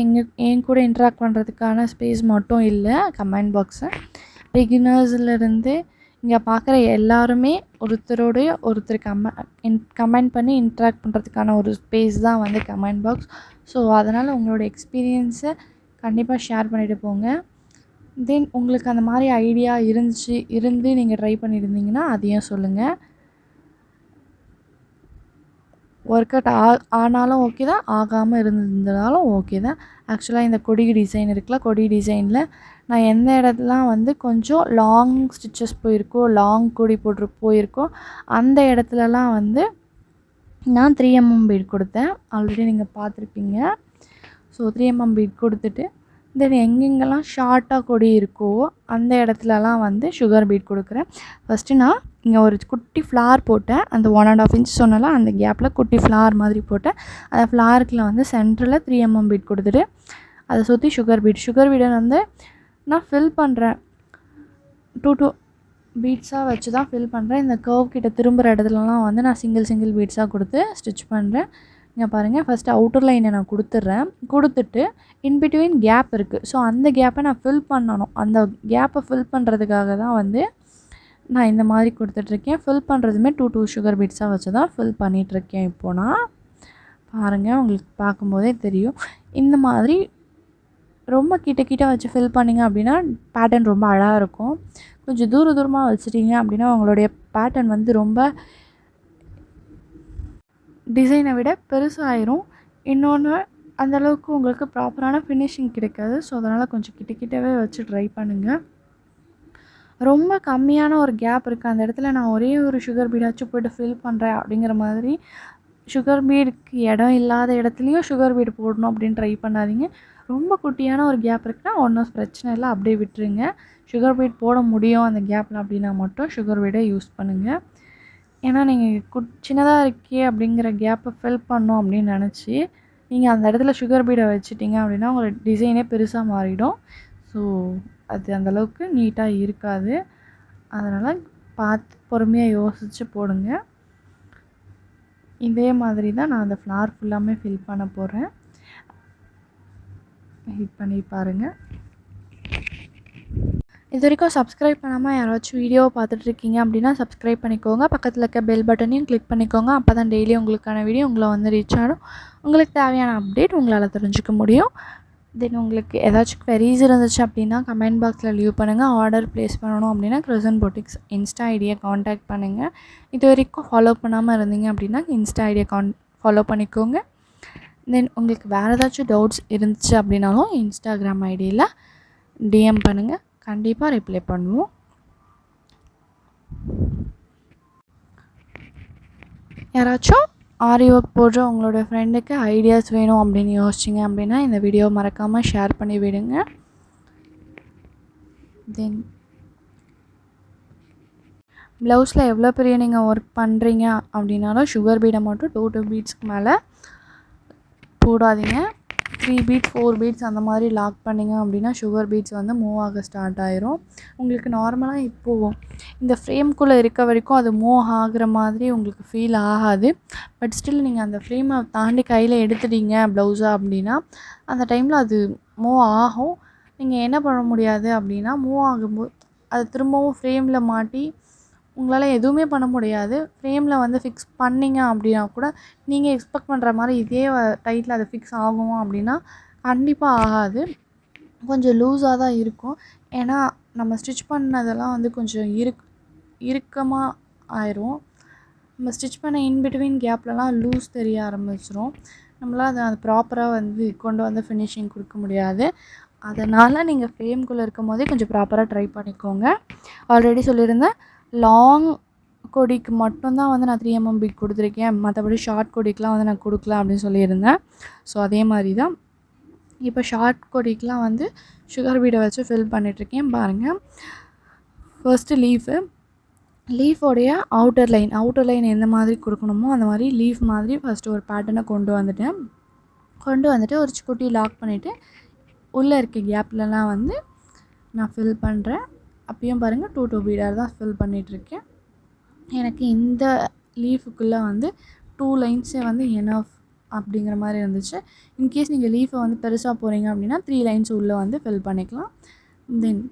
என் கூட இன்ட்ராக்ட் பண்ணுறதுக்கான ஸ்பேஸ் மட்டும் இல்லை கமெண்ட் பாக்ஸு. பிகினர்ஸ்லேருந்து இங்கே பார்க்குற எல்லாருமே ஒருத்தரோடைய ஒருத்தர் கமெண்ட் பண்ணி இன்ட்ராக்ட் பண்ணுறதுக்கான ஒரு ஸ்பேஸ் தான் கமெண்ட் பாக்ஸ். ஸோ அதனால் உங்களோட எக்ஸ்பீரியன்ஸை கண்டிப்பாக ஷேர் பண்ணிவிட்டு போங்க. தென் உங்களுக்கு அந்த மாதிரி ஐடியா இருந்து நீங்கள் ட்ரை பண்ணியிருந்தீங்கன்னா அதையும் சொல்லுங்கள். ஒர்க் அவுட் ஆனாலும் ஓகே தான், ஆகாமல் இருந்திருந்தாலும் ஓகே தான். ஆக்சுவலாக இந்த கொடி டிசைன் இருக்குல்ல, கொடி டிசைனில் நான் எந்த இடத்துலாம் கொஞ்சம் லாங் ஸ்டிச்சஸ் போயிருக்கோ, லாங் கொடி போயிருக்கோ அந்த இடத்துலலாம் நான் 3mm பீட் கொடுத்தேன். ஆல்ரெடி நீங்கள் பார்த்துருப்பீங்க. ஸோ 3mm பீட் கொடுத்துட்டு தென் எங்கெங்கெல்லாம் ஷார்ட்டாக கொடி இருக்கோ அந்த இடத்துலலாம் சுகர் பீட் கொடுக்குறேன். ஃபஸ்ட்டு நான் இங்கே ஒரு குட்டி ஃப்ளார் போட்டேன். அந்த 1.5 inch சொன்னால அந்த கேப்பில் குட்டி ஃப்ளார் மாதிரி போட்டேன். அந்த ஃப்ளாருக்குள்ள சென்டரில் 3mm பீட் கொடுத்துட்டு அதை சுற்றி சுகர் பீடை நான் ஃபில் பண்ணுறேன். 2 பீட்ஸாக வச்சு தான் ஃபில் பண்ணுறேன். இந்த கர்வ் கிட்ட திரும்புகிற இடத்துலலாம் நான் சிங்கிள் பீட்ஸாக கொடுத்து ஸ்டிச் பண்ணுறேன். இங்கே பாருங்கள், ஃபஸ்ட்டு அவுட்டர் லைனை நான் கொடுத்துட்டு இன்பிட்வீன் கேப் இருக்குது. ஸோ அந்த கேப்பை நான் ஃபில் பண்ணணும். அந்த கேப்பை ஃபில் பண்ணுறதுக்காக தான் நான் இந்த மாதிரி கொடுத்துட்ருக்கேன். ஃபில் பண்ணுறதுமே 2 சுகர் பீட்ஸாக வச்சு தான் ஃபில் பண்ணிகிட்ருக்கேன். இப்போது நான் பாருங்கள், உங்களுக்கு பார்க்கும்போதே தெரியும். இந்த மாதிரி ரொம்ப கிட்ட வச்சு ஃபில் பண்ணிங்க அப்படின்னா பேட்டர்ன் ரொம்ப அழகாக இருக்கும். கொஞ்சம் தூரமாக வச்சுட்டிங்க அப்படின்னா உங்களுடைய பேட்டர்ன் ரொம்ப டிசைனை விட பெருசாகிரும். இன்னொன்று அந்தளவுக்கு உங்களுக்கு ப்ராப்பரான ஃபினிஷிங் கிடைக்காது. ஸோ அதனால் கொஞ்சம் கிட்டவே வச்சு ட்ரை பண்ணுங்கள். ரொம்ப கம்மியான ஒரு கேப் இருக்குது அந்த இடத்துல, நான் ஒரே ஒரு சுகர் பீடாச்சும் போய்ட்டு ஃபில் பண்ணுறேன் அப்படிங்கிற மாதிரி சுகர் பீடுக்கு இடம் இல்லாத இடத்துலையும் சுகர் பீடு போடணும் அப்படின்னு ட்ரை பண்ணாதீங்க. ரொம்ப குட்டியான ஒரு கேப் இருக்குன்னா ஒன்றும் பிரச்சனை இல்லை, அப்படியே விட்டுருங்க. சுகர் பீட் போட முடியும் அந்த கேப்பில் அப்படின்னா மட்டும் சுகர் பீடை யூஸ் பண்ணுங்கள். ஏன்னா நீங்கள் சின்னதாக இருக்கே அப்படிங்கிற கேப்பை ஃபில் பண்ணோம் அப்படின்னு நினச்சி நீங்கள் அந்த இடத்துல சுகர் பீடை வச்சுட்டிங்க அப்படின்னா உங்களோட டிசைனே பெருசாக மாறிடும். ஸோ அது அந்தளவுக்கு நீட்டாக இருக்காது. அதனால் பார்த்து பொறுமையாக யோசித்து போடுங்க. இதே மாதிரி தான் நான் அந்த ஃப்ளார் ஃபுல்லாமே ஃபில் பண்ண போகிறேன். ஹிட் பண்ணி பாருங்கள். இது வரைக்கும் சப்ஸ்கிரைப் பண்ணாமல் யாராச்சும் வீடியோவை பார்த்துட்ருக்கீங்க அப்படின்னா சப்ஸ்கிரைப் பண்ணிக்கோங்க. பக்கத்தில் இருக்க பெல் பட்டனையும் கிளிக் பண்ணிக்கோங்க. அப்போ தான் டெய்லி உங்களுக்கான வீடியோ உங்களை ரீச் ஆகிடும். உங்களுக்கு தேவையான அப்டேட் உங்களால் தெரிஞ்சுக்க முடியும். தென் உங்களுக்கு ஏதாச்சும் queries இருந்துச்சு அப்படின்னா கமெண்ட் பாக்ஸில் லீவ் பண்ணுங்கள். ஆர்டர் ப்ளேஸ் பண்ணணும் அப்படின்னா கிரசன் பொட்டிக்ஸ் இன்ஸ்டா ஐடியை காண்டாக்ட் பண்ணுங்கள். இது வரைக்கும் ஃபாலோ பண்ணாமல் இருந்தீங்க அப்படின்னா இன்ஸ்டா ஐடியை ஃபாலோ பண்ணிக்கோங்க. தென் உங்களுக்கு வேறு ஏதாச்சும் டவுட்ஸ் இருந்துச்சு அப்படின்னாலும் இன்ஸ்டாகிராம் ஐடியில் டிஎம் பண்ணுங்கள், கண்டிப்பாக ரிப்ளை பண்ணுவோம். யாராச்சும் ஆரி ஒர்க் போடுற உங்களோட ஃப்ரெண்டுக்கு ஐடியாஸ் வேணும் அப்படின்னு யோசிச்சிங்க அப்படின்னா இந்த வீடியோ மறக்காமல் ஷேர் பண்ணி விடுங்க. தென் ப்ளவுஸில் எவ்வளோ பெரிய நீங்கள் ஒர்க் பண்ணுறீங்க அப்படின்னாலும் சுகர் பீடை மட்டும் 2 பீட்ஸ்க்கு மேலே போடாதீங்க. 3 பீட்ஸ் 4 பீட்ஸ் அந்த மாதிரி லாக் பண்ணிங்க அப்படின்னா சுகர் பீட்ஸ் மூவ் ஆக ஸ்டார்ட் ஆயிரும். உங்களுக்கு நார்மலாக இப்போது இந்த ஃப்ரேம்குள்ளே இருக்க வரைக்கும் அது மூவ் ஆகிற மாதிரி உங்களுக்கு ஃபீல் ஆகாது. பட் ஸ்டில் நீங்கள் அந்த ஃப்ரேமை தாண்டி கையில் எடுத்துட்டீங்க ப்ளவுஸாக அப்படின்னா அந்த டைமில் அது மூவ் ஆகும். நீங்கள் என்ன பண்ண முடியாது அப்படின்னா மூவ் ஆகும்போது அது திரும்பவும் ஃப்ரேமில் மாட்டி உங்களால் எதுவுமே பண்ண முடியாது. ஃப்ரேமில் ஃபிக்ஸ் பண்ணிங்க அப்படின்னா கூட நீங்கள் எக்ஸ்பெக்ட் பண்ணுற மாதிரி இதே டைட்டில் அது ஃபிக்ஸ் ஆகும் அப்படின்னா கண்டிப்பாக ஆகாது. கொஞ்சம் லூஸாக தான் இருக்கும். ஏன்னா நம்ம ஸ்டிச் பண்ணதெல்லாம் கொஞ்சம் இறுக்கமாக ஆயிரும். நம்ம ஸ்டிச் பண்ண இன்பிட்வீன் கேப்லலாம் லூஸ் தெரிய ஆரம்பிச்சிரும். நம்மளால் அது ப்ராப்பராக கொண்டு ஃபினிஷிங் கொடுக்க முடியாது. அதனால் நீங்கள் ஃப்ரேம்குள்ளே இருக்கும் போதே கொஞ்சம் ப்ராப்பராக ட்ரை பண்ணிக்கோங்க. ஆல்ரெடி சொல்லியிருந்தேன், லாங் கொடிக்கு மட்டும்தான் வந்து நான் 3mm பீட் கொடுத்துருக்கேன், மற்றபடி ஷார்ட் கொடிக்கெலாம் வந்து நான் கொடுக்கல அப்படின்னு சொல்லியிருந்தேன். ஸோ அதே மாதிரி தான் இப்போ ஷார்ட் கொடிக்கெலாம் வந்து சுகர் பீடை வச்சு ஃபில் பண்ணிகிட்ருக்கேன். பாருங்கள், ஃபர்ஸ்ட்டு லீஃபோடைய அவுட்டர் லைன் எந்த மாதிரி கொடுக்கணுமோ அந்த மாதிரி லீஃப் மாதிரி ஃபஸ்ட்டு ஒரு பேட்டர்னை கொண்டு வந்துட்டு ஒரு குட்டி லாக் பண்ணிவிட்டு உள்ளே இருக்க கேப்லலாம் வந்து நான் ஃபில் பண்ணுறேன். அப்பயும் பாருங்கள் 2 பீடாக தான் ஃபில் பண்ணிகிட்ருக்கேன். எனக்கு இந்த லீஃபுக்குள்ளே வந்து 2 லைன்ஸே வந்து எனஃப் அப்படிங்கிற மாதிரி இருந்துச்சு. இன்கேஸ் நீங்கள் லீஃபை வந்து பெருசாக போகிறீங்க அப்படின்னா 3 லைன்ஸ் உள்ளே வந்து ஃபில் பண்ணிக்கலாம். தென்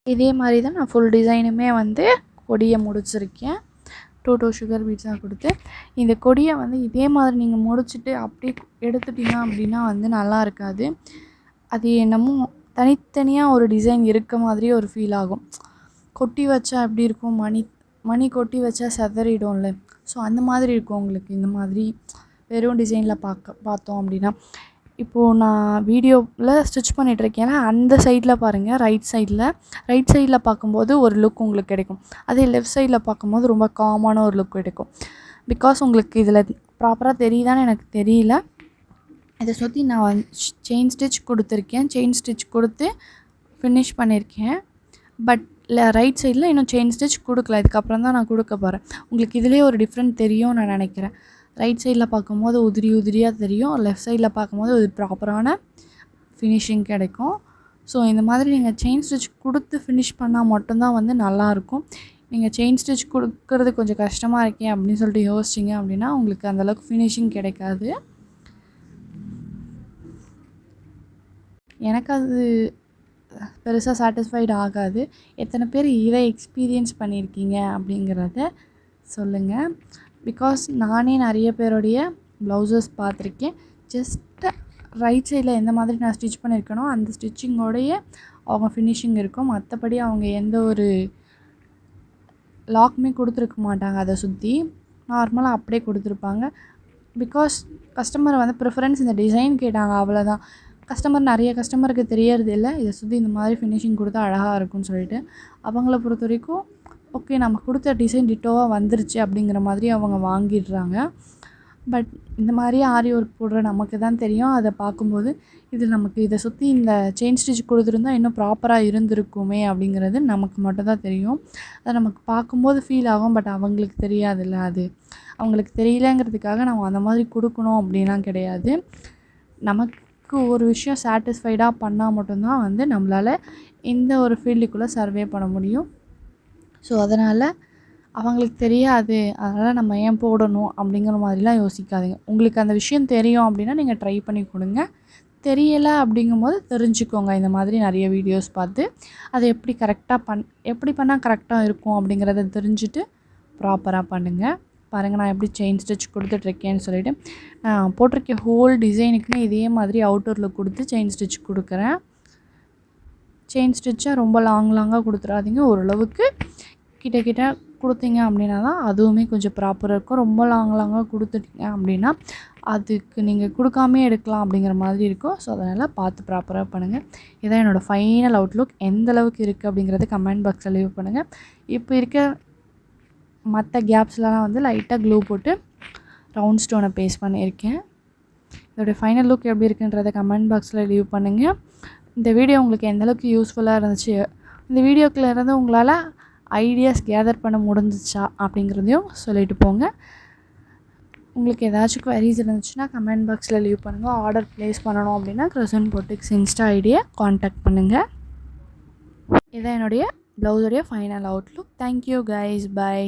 இதே மாதிரி தான் நான் ஃபுல் டிசைனுமே வந்து கொடியை முடிச்சிருக்கேன். 2 சுகர் பீட்ஸாக கொடுத்து இந்த கொடியை வந்து இதே மாதிரி நீங்கள் முடிச்சுட்டு அப்படியே எடுத்துட்டீங்க அப்படின்னா வந்து நல்லா இருக்காது. அது என்னமோ தனித்தனியாக ஒரு டிசைன் இருக்க மாதிரி ஒரு ஃபீல் ஆகும். கொட்டி வச்சா எப்படி இருக்கும், மணி கொட்டி வச்சா செதறிடும்ல, ஸோ அந்த மாதிரி இருக்கும் உங்களுக்கு இந்த மாதிரி வெறும் டிசைனில் பார்த்தோம் அப்படின்னா. இப்போது நான் வீடியோவில் ஸ்டிச் பண்ணிகிட்ருக்கேன், அந்த சைடில் பாருங்கள், ரைட் சைடில் பார்க்கும்போது ஒரு லுக் உங்களுக்கு கிடைக்கும். அதே லெஃப்ட் சைடில் பார்க்கும்போது ரொம்ப காமான ஒரு லுக் கிடைக்கும். பிகாஸ் உங்களுக்கு இதில் ப்ராப்பராக தெரியுதான்னு எனக்கு தெரியல. இதை சுற்றி நான் செயின் ஸ்டிச் கொடுத்துருக்கேன், செயின் ஸ்டிச் கொடுத்து ஃபினிஷ் பண்ணியிருக்கேன். பட் ரைட் சைடில் இன்னும் செயின் ஸ்டிச் கொடுக்கல, இதுக்கப்புறம் தான் நான் கொடுக்க போகிறேன். உங்களுக்கு இதிலே ஒரு டிஃப்ரெண்ட் தெரியும் நான் நினைக்கிறேன். ரைட் சைடில் பார்க்கும்போது உதிரியாக தெரியும், லெஃப்ட் சைடில் பார்க்கும்போது ஒரு ப்ராப்பரான ஃபினிஷிங் கிடைக்கும். ஸோ இந்த மாதிரி நீங்கள் செயின் ஸ்டிச் கொடுத்து ஃபினிஷ் பண்ணால் மட்டும்தான் வந்து நல்லாயிருக்கும். நீங்கள் செயின் ஸ்டிச் கொடுக்கறது கொஞ்சம் கஷ்டமாக இருக்கேன் அப்படின்னு சொல்லிட்டு யோசிச்சிங்க அப்படின்னா உங்களுக்கு அந்தளவுக்கு ஃபினிஷிங் கிடைக்காது. எனக்கு அது பெருசாக சாட்டிஸ்ஃபைடு ஆகாது. எத்தனை பேர் இதை எக்ஸ்பீரியன்ஸ் பண்ணியிருக்கீங்க அப்படிங்கிறத சொல்லுங்கள். பிகாஸ் நானே நிறைய பேருடைய ப்ளவுசஸ் பார்த்துருக்கேன். ஜஸ்ட்டு ரைட் சைடில் எந்த மாதிரி நான் ஸ்டிச் பண்ணியிருக்கேனோ அந்த ஸ்டிச்சிங்கோடைய அவங்க ஃபினிஷிங் இருக்கும். மற்றபடி அவங்க எந்த ஒரு லாக்குமே கொடுத்துருக்க மாட்டாங்க, அதை சுற்றி நார்மலாக அப்படியே கொடுத்துருப்பாங்க. பிகாஸ் கஸ்டமரை வந்து ப்ரிஃபரன்ஸ் இந்த டிசைன் கேட்டாங்க, அவ்வளோதான். நிறைய கஸ்டமருக்கு தெரியறது இல்லை இதை சுற்றி இந்த மாதிரி ஃபினிஷிங் கொடுத்தா அழகாக இருக்கும்னு சொல்லிட்டு. அவங்கள பொறுத்த வரைக்கும் ஓகே நம்ம கொடுத்த டிசைன் டிட்டோவாக வந்துருச்சு அப்படிங்கிற மாதிரி அவங்க வாங்கிடுறாங்க. பட் இந்த மாதிரி ஆரி ஒர்க் போடுற நமக்கு தான் தெரியும், அதை பார்க்கும்போது இது நமக்கு இதை சுற்றி இந்த செயின் ஸ்டிச் கொடுத்துருந்தா இன்னும் ப்ராப்பராக இருந்திருக்குமே அப்படிங்கிறது நமக்கு மட்டும்தான் தெரியும். அதை நமக்கு பார்க்கும்போது ஃபீல் ஆகும். பட் அவங்களுக்கு தெரியாதுல்ல, அது அவங்களுக்கு தெரியலங்கிறதுக்காக நம்ம அந்த மாதிரி கொடுக்கணும் அப்படின்லாம் கிடையாது. நமக்கு ஒரு விஷயம் சாட்டிஸ்ஃபைடாக பண்ணால் மட்டும்தான் வந்து நம்மளால் இந்த ஒரு ஃபீல்டுக்குள்ளே சர்வே பண்ண முடியும். ஸோ அதனால் அவங்களுக்கு தெரியாது, அதனால் நம்ம ஏன் போடணும் அப்படிங்கிற மாதிரிலாம் யோசிக்காதீங்க. உங்களுக்கு அந்த விஷயம் தெரியும் அப்படின்னா நீங்கள் ட்ரை பண்ணி கொடுங்க. தெரியலை அப்படிங்கும்போது தெரிஞ்சுக்கோங்க, இந்த மாதிரி நிறைய வீடியோஸ் பார்த்து அதை எப்படி பண்ணால் கரெக்டாக இருக்கும் அப்படிங்கிறத தெரிஞ்சுட்டு ப்ராப்பராக பண்ணுங்கள். பாருங்கள், நான் எப்படி செயின் ஸ்டிச் கொடுத்துட்ருக்கேன்னு சொல்லிவிட்டு நான் போட்டிருக்க ஹோல் டிசைனுக்குமே இதே மாதிரி அவுட்டரில் கொடுத்து செயின் ஸ்டிச் கொடுக்குறேன். செயின் ஸ்டிச்சை ரொம்ப லாங்காக கொடுத்துடாதீங்க, ஓரளவுக்கு கிட்ட கொடுத்தீங்க அப்படின்னா தான் அதுவுமே கொஞ்சம் ப்ராப்பராக இருக்கும். ரொம்ப லாங்காக கொடுத்துட்டீங்க அப்படின்னா அதுக்கு நீங்கள் கொடுக்காமே எடுக்கலாம் அப்படிங்கிற மாதிரி இருக்கும். ஸோ அதனால் பார்த்து ப்ராப்பராக பண்ணுங்கள். இதான் என்னோடய ஃபைனல் அவுட்லுக். எந்த அளவுக்கு இருக்குது அப்படிங்கிறத கமெண்ட் பாக்ஸில் லீவ் பண்ணுங்கள். இப்போ இருக்க மற்ற கேப்ஸ்லாம் வந்து லைட்டாக க்ளூ போட்டு ரவுண்ட் ஸ்டோனை பேஸ்ட் பண்ணியிருக்கேன். இதோடய ஃபைனல் லுக் எப்படி இருக்குன்றதை கமெண்ட் பாக்ஸில் லீவ் பண்ணுங்கள். இந்த வீடியோ உங்களுக்கு எந்தளவுக்கு யூஸ்ஃபுல்லாக இருந்துச்சு, இந்த வீடியோக்குள்ளே இருந்து உங்களால் ஐடியாஸ் கேதர் பண்ண முடிஞ்சிச்சா அப்படிங்கிறதையும் சொல்லிட்டு போங்க. உங்களுக்கு ஏதாச்சும் குவரிஸ் இருந்துச்சுன்னா கமெண்ட் பாக்ஸில் லீவ் பண்ணுங்கள். ஆர்டர் ப்ளேஸ் பண்ணணும் அப்படின்னா கிரசன் பொட்டிக்ஸ் இன்ஸ்டா ஐடியை காண்டாக்ட் பண்ணுங்கள். இதான் என்னுடைய ப்ளவுஸோடைய final outlook. Thank you guys, by.